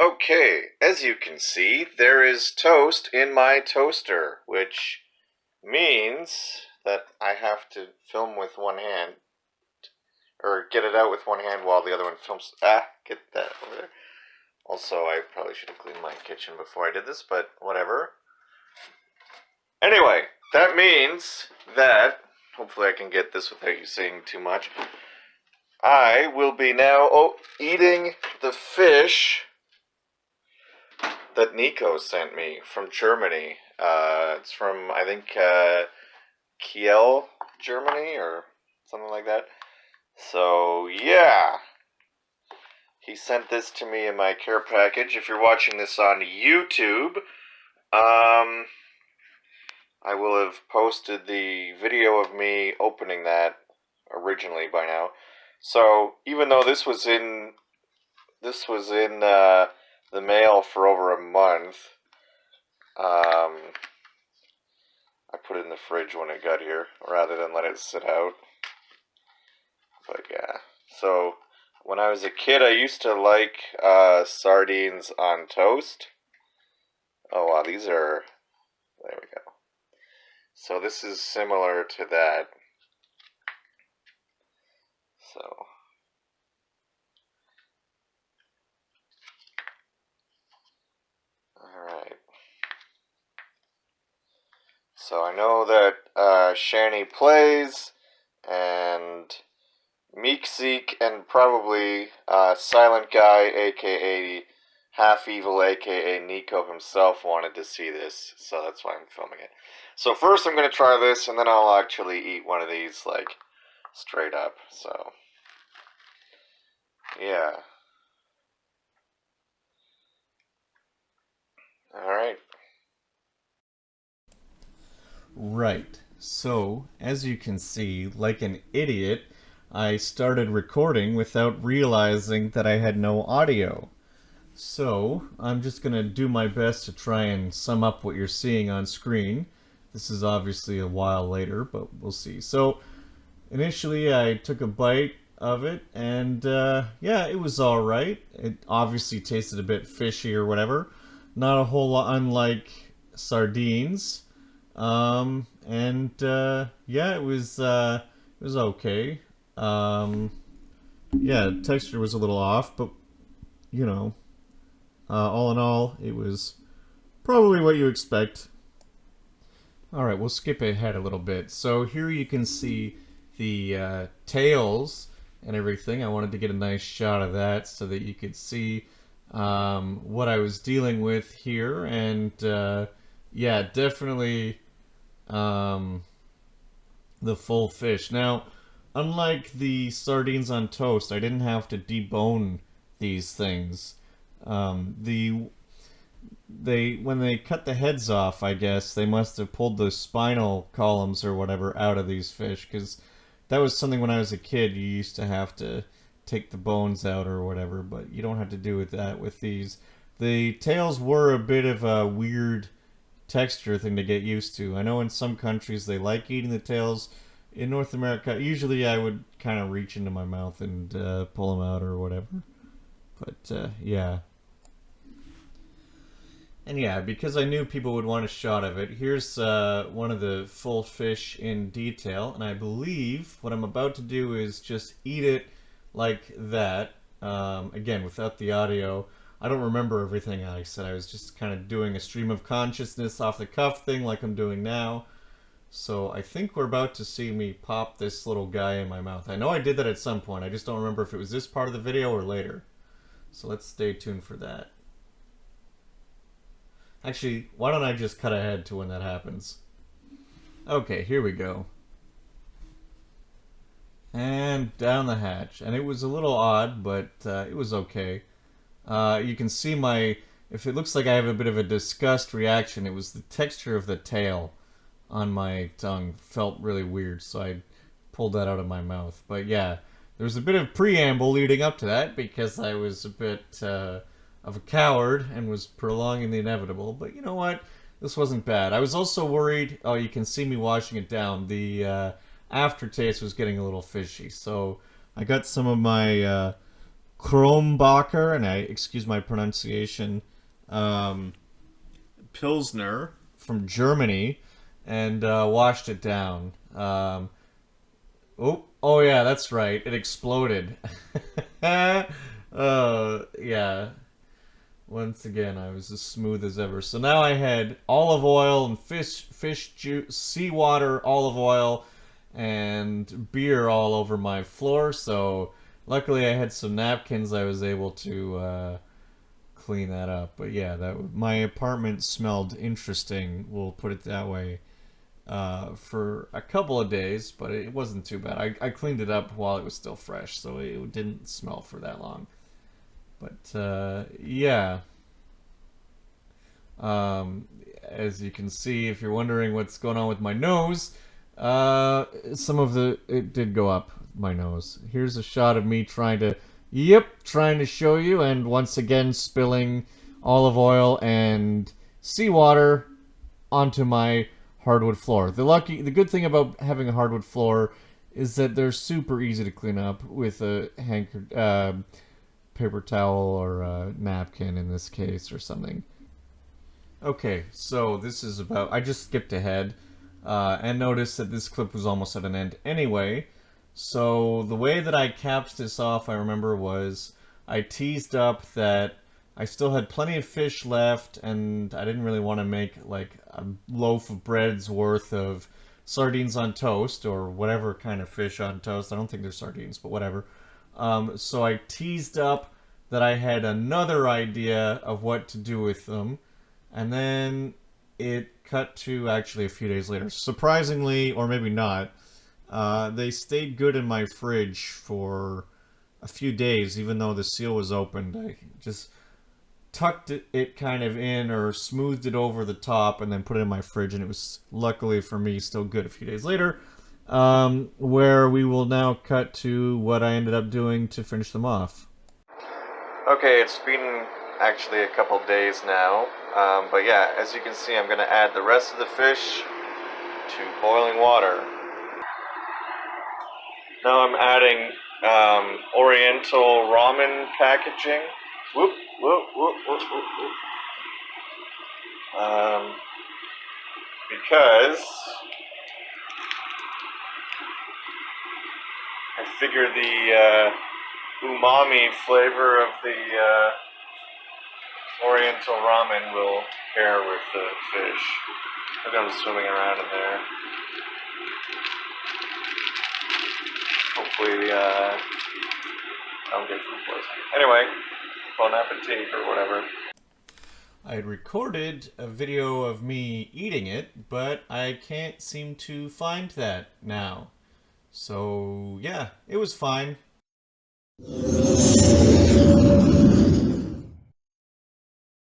Okay, as you can see, there is toast in my toaster, which means that I have to film with one hand, or get it out with one hand while the other one films. Get that over there. Also, I probably should have cleaned my kitchen before I did this, but whatever. Anyway, that means that, hopefully I can get this without you saying too much, I will be now eating the fish that Nico sent me from Germany. It's from, I think, Kiel, Germany, or something like that. So, yeah. He sent this to me in my care package. If you're watching this on YouTube, I will have posted the video of me opening that originally by now. So, even though this was in the mail for over a month, I put it in the fridge when it got here, rather than let it sit out. But yeah, so when I was a kid, I used to like sardines on toast. Oh wow, these are, there we go. So this is similar to that. So, alright. So I know that Shani plays, and Meekseek, and probably Silent Guy, aka Half Evil, aka Nico himself, wanted to see this, so that's why I'm filming it. So first I'm going to try this, and then I'll actually eat one of these, like, straight up, so, yeah. Alright. Right. So, as you can see, like an idiot, I started recording without realizing that I had no audio. So, I'm just going to do my best to try and sum up what you're seeing on screen. This is obviously a while later, but we'll see. So, initially I took a bite of it, and yeah, it was alright. It obviously tasted a bit fishy or whatever. Not a whole lot unlike sardines. And yeah, it was okay. Um, yeah, the texture was a little off, but you know, all in all, it was probably what you expect. All right, we'll skip ahead a little bit. So here you can see the tails and everything. I wanted to get a nice shot of that so that you could see what I was dealing with here. And yeah, definitely um, the full fish. Now, unlike the sardines on toast, I didn't have to debone these things. The they when they cut the heads off, I guess they must have pulled the spinal columns or whatever out of these fish, because that was something when I was a kid you used to have to take the bones out or whatever, but you don't have to do with that with these. The tails were a bit of a weird texture thing to get used to. I know in some countries they like eating the tails. In North America, usually I would kind of reach into my mouth and pull them out or whatever. But yeah. And yeah, because I knew people would want a shot of it, here's one of the full fish in detail. And I believe what I'm about to do is just eat it like that. Again, without the audio. I don't remember everything I said. I was just kind of doing a stream of consciousness off the cuff thing like I'm doing now. So I think we're about to see me pop this little guy in my mouth. I know I did that at some point. I just don't remember if it was this part of the video or later. So let's stay tuned for that. Actually, why don't I just cut ahead to when that happens? Okay, here we go. And down the hatch. And it was a little odd, but it was okay. You can see my... If it looks like I have a bit of a disgust reaction, it was the texture of the tail on my tongue felt really weird, so I pulled that out of my mouth. But yeah, there was a bit of preamble leading up to that because I was a bit of a coward and was prolonging the inevitable. But you know what? This wasn't bad. I was also worried. Oh, you can see me washing it down. The aftertaste was getting a little fishy, so I got some of my Kronbacher, and I excuse my pronunciation, Pilsner from Germany, and washed it down. Oh yeah, that's right. It exploded. Yeah. Once again, I was as smooth as ever. So now I had olive oil and fish juice, seawater, olive oil, and beer all over my floor. So luckily, I had some napkins. I was able to clean that up. But yeah, my apartment smelled interesting. We'll put it that way. For a couple of days, but it wasn't too bad. I cleaned it up while it was still fresh, so it didn't smell for that long. But yeah, as you can see, if you're wondering what's going on with my nose, it did go up my nose. Here's a shot of me trying to show you, and once again spilling olive oil and seawater onto my hardwood floor. The good thing about having a hardwood floor is that they're super easy to clean up with a paper towel or a napkin in this case or something. Okay, so this is about. I just skipped ahead and noticed that this clip was almost at an end anyway. So the way that I capped this off, I remember, was I teased up that I still had plenty of fish left, and I didn't really want to make like a loaf of bread's worth of sardines on toast or whatever kind of fish on toast. I don't think they're sardines, but whatever. So I teased up that I had another idea of what to do with them, and then it cut to actually a few days later. Surprisingly, or maybe not, they stayed good in my fridge for a few days, even though the seal was opened. I just tucked it kind of in or smoothed it over the top and then put it in my fridge, and it was, luckily for me, still good a few days later, where we will now cut to what I ended up doing to finish them off. Okay, it's been actually a couple days now, but yeah, as you can see, I'm going to add the rest of the fish to boiling water. Now I'm adding Oriental ramen packaging. Whoop, whoop, whoop, whoop, whoop, whoop. Because I figure the umami flavor of the Oriental ramen will pair with the fish. Look, I'm swimming around in there. Hopefully, I don't get food poisoning. Anyway, bon appetit or whatever. I had recorded a video of me eating it, but I can't seem to find that now. So, yeah, it was fine.